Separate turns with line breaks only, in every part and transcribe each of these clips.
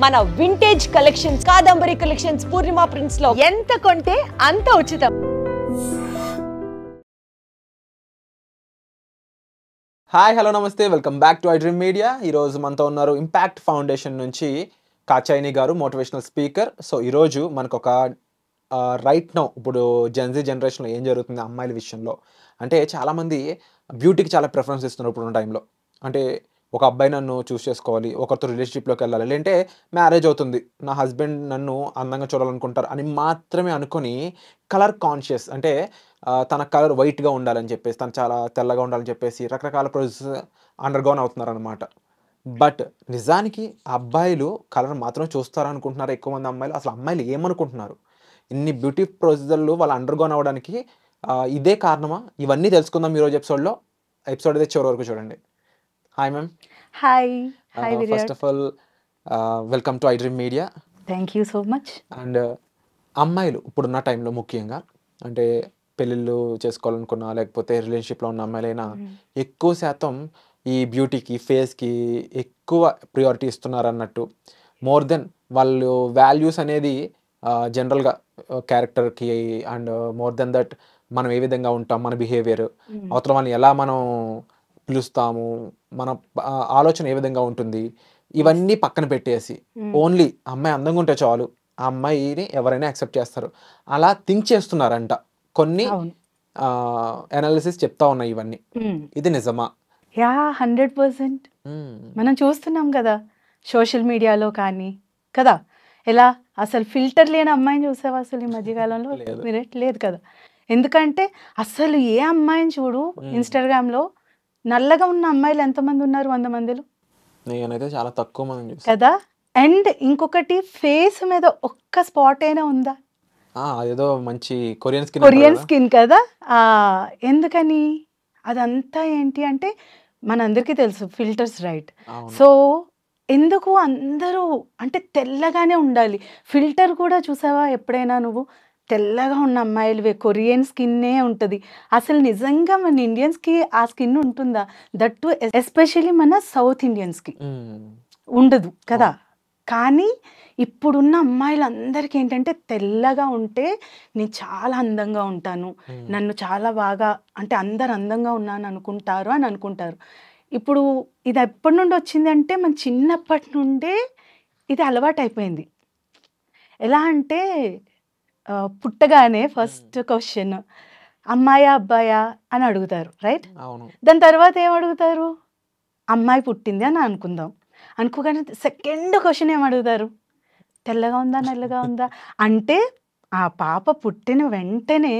మన vintage collections, Kadambari collections, పూర్ణిమ prints లో ఎంత కొంటే అంత ఉచితం.
హాయ్, హలో, నమస్తే, welcome back to iDream media. ఈరోజు మనతో ఉన్నారు ఇంపాక్ట్ ఫౌండేషన్ నుంచి కాచాయిని గారు, మోటివేషనల్ స్పీకర్. సో ఈరోజు మనకు ఒక రైట్ నౌ ఇప్పుడు జెన్జీ జనరేషన్లో ఏం జరుగుతుంది అమ్మాయిల విషయంలో అంటే చాలామంది బ్యూటీకి చాలా ప్రిఫరెన్స్ ఇస్తున్నారు ఇప్పుడు టైంలో. అంటే ఒక అబ్బాయి నన్ను చూస్ చేసుకోవాలి, ఒకరితో రిలేషన్షిప్లోకి వెళ్ళాలి, లేదంటే మ్యారేజ్ అవుతుంది, నా హస్బెండ్ నన్ను అందంగా చూడాలనుకుంటారు అని మాత్రమే అనుకొని కలర్ కాన్షియస్ అంటే తన కలర్ వైట్గా ఉండాలని చెప్పేసి, తను చాలా తెల్లగా ఉండాలని చెప్పేసి రకరకాల ప్రాసెస్ అండర్గోన్ అవుతున్నారు అనమాట. బట్ నిజానికి అబ్బాయిలు కలర్ మాత్రం చూస్తారనుకుంటున్నారు ఎక్కువ మంది అమ్మాయిలు. అసలు అమ్మాయిలు ఏమనుకుంటున్నారు, ఇన్ని బ్యూటీ ప్రొసీజర్లు వాళ్ళు అండర్గోన్ అవ్వడానికి ఇదే కారణమా? ఇవన్నీ తెలుసుకుందాం ఈరోజు ఎపిసోడ్లో. ఎపిసోడ్ అయితే చివరి వరకు చూడండి. Hi ma'am.
Hi
first of all welcome to iDream media.
Thank you so much.
And అమ్మాయిలు ఇప్పుడున్న టైంలో ముఖ్యంగా అంటే పెళ్ళిళ్ళు చేసుకోవాలనుకున్నా లేకపోతే రిలేషన్షిప్లో ఉన్న అమ్మాయిలైనా ఎక్కువ శాతం ఈ బ్యూటీకి, ఫేస్కి ఎక్కువ ప్రియారిటీ ఇస్తున్నారు అన్నట్టు. మోర్ దెన్ వాళ్ళు వాల్యూస్ అనేది జనరల్గా క్యారెక్టర్కి అండ్ మోర్ దెన్ దట్ మనం ఏ విధంగా ఉంటాం, మన బిహేవియర్, అవతల వాళ్ళని ఎలా మనం పిలుస్తాము, మన ఆలోచన ఏ విధంగా ఉంటుంది, ఇవన్నీ పక్కన పెట్టేసి ఓన్లీ అమ్మాయి అందంగా ఉంటే చాలు, ఆ అమ్మాయిని ఎవరైనా యాక్సెప్ట్ చేస్తారు అలా థింక్ చేస్తున్నారంట. కొన్ని అనాలిసిస్ చెప్తా ఉన్నాయి ఇవన్నీ. ఇది నిజమా?
యా, 100%. మనం చూస్తున్నాం కదా సోషల్ మీడియాలో కానీ కదా, ఎలా అసలు ఫిల్టర్ లేని అమ్మాయిని చూసావా అసలు ఈ మధ్యకాలంలో? లేదు కదా. ఎందుకంటే అసలు ఏ అమ్మాయిని చూడు ఇన్స్టాగ్రామ్లో నల్లగా ఉన్న అమ్మాయిలు ఎంతమంది ఉన్నారు? 100 మందిలో
నేనైతే చాలా తక్కువ మంది
కదా. అండ్ ఇంకొకటి, ఫేస్ మీద ఒక్క స్పాట్ అయినా ఉందా?
అదేదో మంచి
కొరియన్ స్కిన్ కదా. ఎందుకని? అదంతా ఏంటి అంటే మనందరికీ తెలుసు ఫిల్టర్స్, రైట్? సో ఎందుకు అందరూ అంటే తెల్లగానే ఉండాలి? ఫిల్టర్ కూడా చూసావా ఎప్పుడైనా నువ్వు? తెల్లగా ఉన్న అమ్మాయిలు కొరియన్ స్కిన్నే ఉంటుంది. అసలు నిజంగా మన ఇండియన్స్కి ఆ స్కిన్ ఉంటుందా? దట్టు ఎస్పెషల్లీ మన సౌత్ ఇండియన్స్కి ఉండదు కదా. కానీ ఇప్పుడున్న అమ్మాయిలందరికీ ఏంటంటే తెల్లగా ఉంటే నేను చాలా అందంగా ఉంటాను, నన్ను చాలా బాగా అంటే అందరు అందంగా ఉన్నాను అనుకుంటారు అని అనుకుంటారు. ఇప్పుడు ఇది ఎప్పటి నుండి వచ్చిందంటే మన చిన్నప్పటి నుండే ఇది అలవాటు అయిపోయింది. ఎలా అంటే పుట్టగానే ఫస్ట్ క్వశ్చన్ అమ్మాయా అబ్బాయా అని అడుగుతారు, రైట్? దాని తర్వాత ఏం అడుగుతారు? అమ్మాయి పుట్టింది అని అనుకోగానే సెకండ్ క్వశ్చన్ ఏం అడుగుతారు? తెల్లగా ఉందా, నల్లగా ఉందా? అంటే ఆ పాప పుట్టిన వెంటనే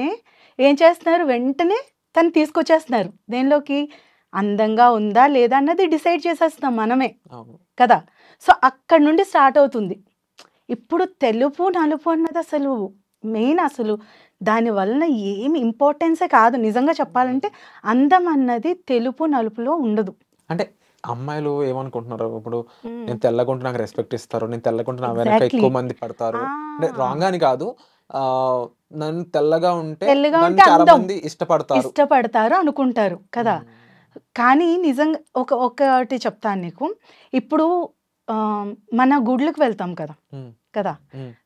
ఏం చేస్తున్నారు? వెంటనే తను తీసుకొచ్చేస్తున్నారు దేనిలోకి? అందంగా ఉందా లేదా అన్నది డిసైడ్ చేసేస్తున్నాం మనమే కదా. సో అక్కడ నుండి స్టార్ట్ అవుతుంది. ఇప్పుడు తెలుపు నలుపు అన్నది అసలు మెయిన్, అసలు దానివలన ఏమి ఇంపార్టెన్సే కాదు. నిజంగా చెప్పాలంటే అందం అన్నది తెలుపు నలుపులో ఉండదు.
అంటే అమ్మాయిలు ఏమనుకుంటున్నారు, ఇప్పుడు నేను తెల్లగా ఉంటే నాకు రెస్పెక్ట్ ఇస్తారు, నేను తెల్లగా ఉంటే నా వెనక ఎక్కువ మంది పడతారు, అంటే రాంగ్ అని కాదు, నన్ను తెల్లగా ఉంటే చాలా మంది
ఇష్టపడతారు అనుకుంటారు కదా. కానీ నిజంగా ఒకటి చెప్తాను నీకు. ఇప్పుడు మన గుడ్లకు వెళ్తాం కదా కదా.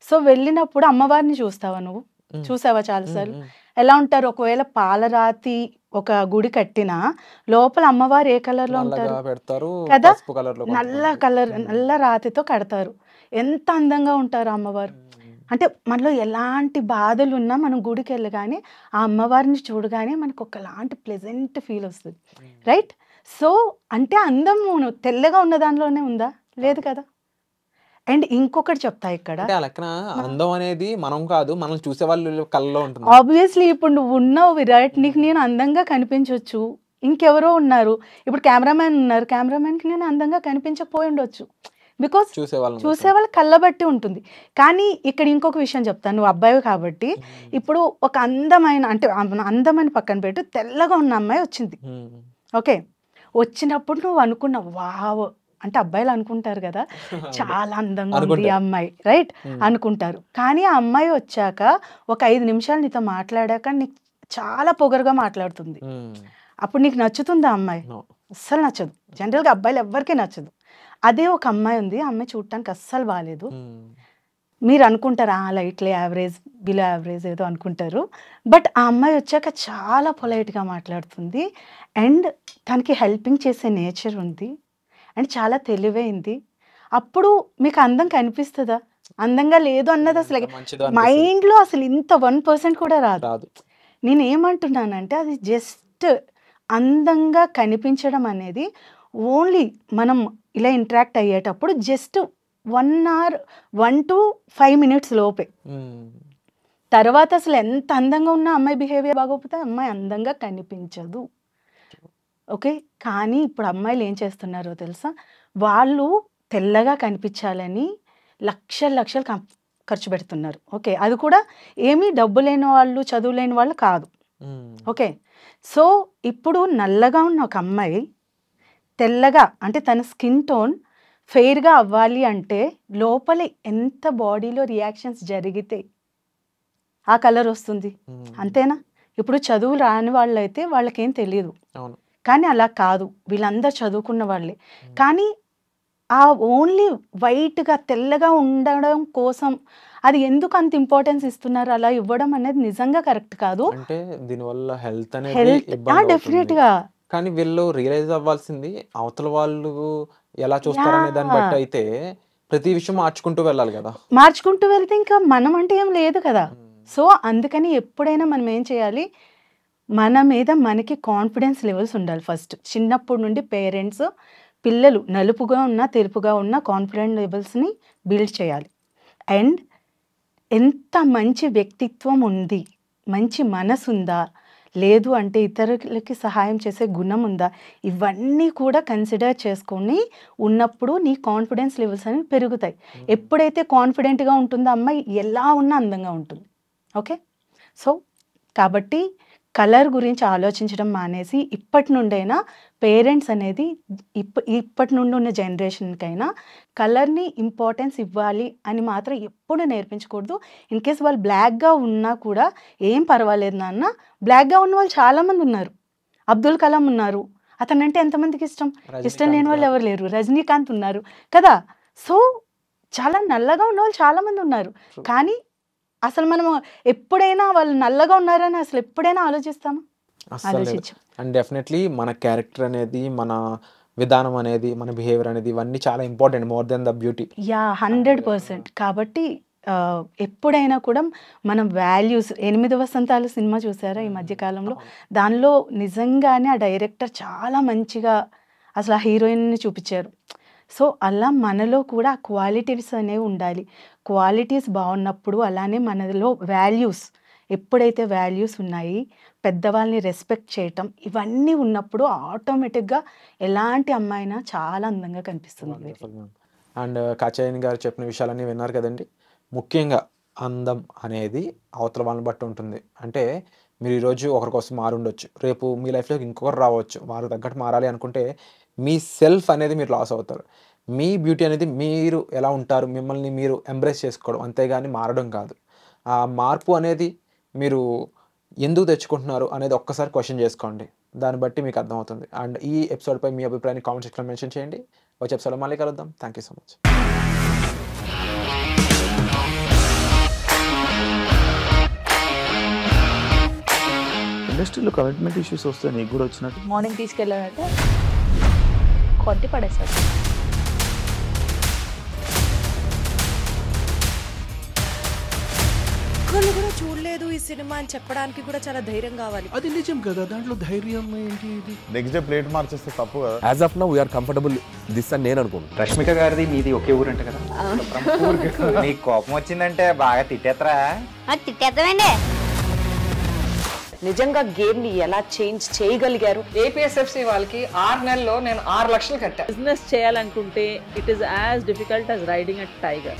సో వెళ్ళినప్పుడు అమ్మవారిని చూస్తావా నువ్వు? చూసావా చాలాసార్లు? ఎలా ఉంటారు? ఒకవేళ పాలరాతి ఒక గుడి కట్టినా లోపల అమ్మవారు ఏ కలర్ లో ఉంటారు కదా? నల్ల రాతితో కడతారు. ఎంత అందంగా ఉంటారు అమ్మవారు. అంటే మనలో ఎలాంటి బాధలు ఉన్నా మనం గుడికి వెళ్ళగానే ఆ అమ్మవారిని చూడగానే మనకు ఒకలాంటి ప్లెజెంట్ ఫీల్ వస్తుంది, రైట్? సో అంటే అందం తెల్లగా ఉన్న దానిలోనే ఉందా? లేదు కదా. అండ్ ఇంకొకటి చెప్తా ఇక్కడ,
అందం అనేది మనం కాదు, మనం చూసే వాళ్ళు కళ్ళలో ఉంటుంది.
ఆబ్వియస్లీ ఇప్పుడు నువ్వు ఉన్నావు విరాట్, నీకు నేను అందంగా కనిపించవచ్చు, ఇంకెవరో ఉన్నారు, ఇప్పుడు కెమెరామ్యాన్ ఉన్నారు, కెమెరామ్యాన్కి నేను అందంగా కనిపించకపోయి ఉండొచ్చు, బికాస్ చూసేవాళ్ళ కళ్ళబట్టి ఉంటుంది. కానీ ఇక్కడ ఇంకొక విషయం చెప్తాను, నువ్వు అబ్బాయి కాబట్టి. ఇప్పుడు ఒక అందమైన అంటే అందమని పక్కన పెట్టు, తెల్లగా ఉన్న అమ్మాయి వచ్చింది, ఓకే? వచ్చినప్పుడు నువ్వు అనుకున్నావు వావ్ అంటే అబ్బాయిలు అనుకుంటారు కదా చాలా అందంగా ఉంది ఆ అమ్మాయి, రైట్? అనుకుంటారు. కానీ ఆ అమ్మాయి వచ్చాక ఒక 5 నిమిషాలు నీతో మాట్లాడాక నీకు చాలా పొగరుగా మాట్లాడుతుంది. అప్పుడు నీకు నచ్చుతుందా అమ్మాయి? అస్సలు నచ్చదు. జనరల్గా అబ్బాయిలు ఎవ్వరికీ నచ్చదు. అదే ఒక అమ్మాయి ఉంది, ఆ అమ్మాయి చూడటానికి అస్సలు బాగాలేదు. మీరు అనుకుంటారు లైట్లీ యావరేజ్, బిలో యావరేజ్ ఏదో అనుకుంటారు. బట్ ఆ అమ్మాయి వచ్చాక చాలా పొలైట్గా మాట్లాడుతుంది అండ్ తనకి హెల్పింగ్ చేసే నేచర్ ఉంది అండ్ చాలా తెలివైంది. అప్పుడు మీకు అందం కనిపిస్తుందా? అందంగా లేదు అన్నది అసలు మైండ్లో అసలు ఇంత 1% కూడా రాదు. నేను ఏమంటున్నానంటే అది జస్ట్ అందంగా కనిపించడం అనేది ఓన్లీ మనం ఇలా ఇంటరాక్ట్ అయ్యేటప్పుడు జస్ట్ 1 hour 1 to 5 minutes లోపే. తర్వాత అసలు ఎంత అందంగా ఉన్న అమ్మాయి బిహేవియర్ బాగోకపోతే అమ్మాయి అందంగా కనిపించదు. ఓకే, కానీ ఇప్పుడు అమ్మాయిలు ఏం చేస్తున్నారో తెలుసా, వాళ్ళు తెల్లగా కనిపించాలని లక్షలు ఖర్చు పెడుతున్నారు. ఓకే, అది కూడా ఏమీ డబ్బు లేని వాళ్ళు, చదువు లేని వాళ్ళు కాదు. ఓకే, సో ఇప్పుడు నల్లగా ఉన్న ఒక అమ్మాయి తెల్లగా అంటే తన స్కిన్ టోన్ ఫెయిర్గా అవ్వాలి అంటే లోపల ఎంత బాడీలో రియాక్షన్స్ జరిగితే ఆ కలర్ వస్తుంది, అంతేనా? ఇప్పుడు చదువు రాని వాళ్ళు అయితే వాళ్ళకేం తెలియదు, కానీ అలా కాదు, వీళ్ళందరూ చదువుకున్న వాళ్ళే. కానీ ఆ ఓన్లీ వైట్గా తెల్లగా ఉండడం కోసం అది ఎందుకు అంత ఇంపార్టెన్స్ ఇస్తున్నారు? అలా ఇవ్వడం అనేది నిజంగా కరెక్ట్ కాదు.
అంటే దీనివల్ల హెల్త్
డెఫినెట్గా.
కానీ వీళ్ళు రియలైజ్ అవ్వాల్సింది అవతల వాళ్ళు ఎలా చూస్తారనే దాన్ని బట్టి అయితే ప్రతి విషయం మార్చుకుంటూ వెళ్ళాలి కదా.
మార్చుకుంటూ వెళ్తే ఇంకా మనం అంటే ఏం లేదు కదా. సో అందుకని ఎప్పుడైనా మనం ఏం చేయాలి, మన మీద మనకి కాన్ఫిడెన్స్ లెవెల్స్ ఉండాలి ఫస్ట్. చిన్నప్పటి నుండి పేరెంట్స్ పిల్లలు నలుపుగా ఉన్న తెలుపుగా ఉన్న కాన్ఫిడెన్స్ లెవెల్స్ని బిల్డ్ చేయాలి. అండ్ ఎంత మంచి వ్యక్తిత్వం ఉంది, మంచి మనసు ఉందా, లేదు అంటే ఇతరులకి సహాయం చేసే గుణం ఉందా, ఇవన్నీ కూడా కన్సిడర్ చేసుకొని ఉన్నప్పుడు నీ కాన్ఫిడెన్స్ లెవెల్స్ అనేవి పెరుగుతాయి. ఎప్పుడైతే కాన్ఫిడెంట్గా ఉంటుందో అమ్మాయి ఎలా ఉన్నా అందంగా ఉంటుంది. ఓకే, సో కాబట్టి కలర్ గురించి ఆలోచించడం మానేసి ఇప్పటి నుండైనా పేరెంట్స్ అనేది ఇప్పటి నుండి ఉన్న జనరేషన్కైనా కలర్ని ఇంపార్టెన్స్ ఇవ్వాలి అని మాత్రం ఎప్పుడు నేర్పించకూడదు. ఇన్ కేస్ వాళ్ళు బ్లాక్గా ఉన్నా కూడా ఏం పర్వాలేదు నాన్న, బ్లాక్గా ఉన్న వాళ్ళు చాలామంది ఉన్నారు. అబ్దుల్ కలాం ఉన్నారు, అతనంటే ఎంతమందికి ఇష్టం లేని వాళ్ళు ఎవరు లేరు. రజనీకాంత్ ఉన్నారు కదా. సో చాలా నల్లగా ఉన్న వాళ్ళు చాలామంది ఉన్నారు. కానీ అసలు మనం ఎప్పుడైనా వాళ్ళు నల్లగా ఉన్నారని అసలు ఎప్పుడైనా ఆలోచిస్తామా? ఆలోచించాం.
అండ్ డెఫినెట్లీ మన క్యారెక్టర్ అనేది, మన విధానం అనేది, మన బిహేవియర్ అనేది ఇవన్నీ చాలా important, more than the beauty.
100%. కాబట్టి ఎప్పుడైనా కూడా మనం వాల్యూస్ 8 వసంతాలు సినిమా చూసారా ఈ మధ్యకాలంలో? దానిలో నిజంగానే ఆ డైరెక్టర్ చాలా మంచిగా అసలు ఆ హీరోయిన్ని చూపించారు. సో అలా మనలో కూడా ఆ క్వాలిటీస్ అనేవి ఉండాలి. క్వాలిటీస్ బాగున్నప్పుడు అలానే మనలో వాల్యూస్, ఎప్పుడైతే వాల్యూస్ ఉన్నాయి, పెద్దవాళ్ళని రెస్పెక్ట్ చేయటం, ఇవన్నీ ఉన్నప్పుడు ఆటోమేటిక్గా ఎలాంటి అమ్మాయినా చాలా అందంగా కనిపిస్తుంది.
అండ్ కాచాయని గారు చెప్పిన విషయాలన్నీ విన్నారు కదండి. ముఖ్యంగా అందం అనేది అవతల వాళ్ళని బట్టి ఉంటుంది. అంటే మీరు ఈరోజు ఒకరి కోసం మారుండొచ్చు, రేపు మీ లైఫ్లోకి ఇంకొకరు రావచ్చు, వారు తగ్గట్టు మారాలి అనుకుంటే మీ సెల్ఫ్ అనేది మీరు లాస్ అవుతారు. మీ బ్యూటీ అనేది మీరు ఎలా ఉంటారు, మిమ్మల్ని మీరు ఎంబ్రేస్ చేసుకోవడం, అంతేగాని మారడం కాదు. ఆ మార్పు అనేది మీరు ఎందుకు తెచ్చుకుంటున్నారు అనేది ఒక్కసారి క్వశ్చన్ చేసుకోండి, దాన్ని బట్టి మీకు అర్థమవుతుంది. అండ్ ఈ ఎపిసోడ్పై మీ అభిప్రాయాన్ని కామెంట్ సెక్షన్లో మెన్షన్ చేయండి. వచ్చే ఎపిసోడ్లో మళ్ళీ కలుద్దాం. Thank you so much.
ఇండస్ట్రీలో కమిట్మెంట్ ఇష్యూస్ వస్తే నీకు కూడా వచ్చినట్టు?
మార్నింగ్ తీసుకెళ్ళానంటే కొట్టి పడేసాడు. ఒక్కళ్ళు కూడా చూడలేదు ఈ సినిమా అని చెప్పడానికి కూడా చాలా ధైర్యం కావాలి.
అది నిజం కదా, దాంట్లో ధైర్యం ఏంటి? ఇది
నెక్స్ట్ డే ప్లేట్ మార్చేస్తే తప్పు కదా.
As of now we are comfortable this అని నేను అనుకుంటున్నాను.
రష్మిక గారిది మీది ఒకే ఊరు అంట కదా? నీకు కోపం వచ్చిందంటే బాగా తిట్టేత్తరా?
తిట్టేద్దామండి.
నిజంగా గేమ్ ని ఎలా చేంజ్ చేయగలిగారు?
ఏపీఎస్ఎఫ్సి వాళ్ళకి 6 నెలల్లో నేను 6 లక్షలు కట్టా.
బిజినెస్ చేయాలనుకుంటే it is as difficult as riding a tiger.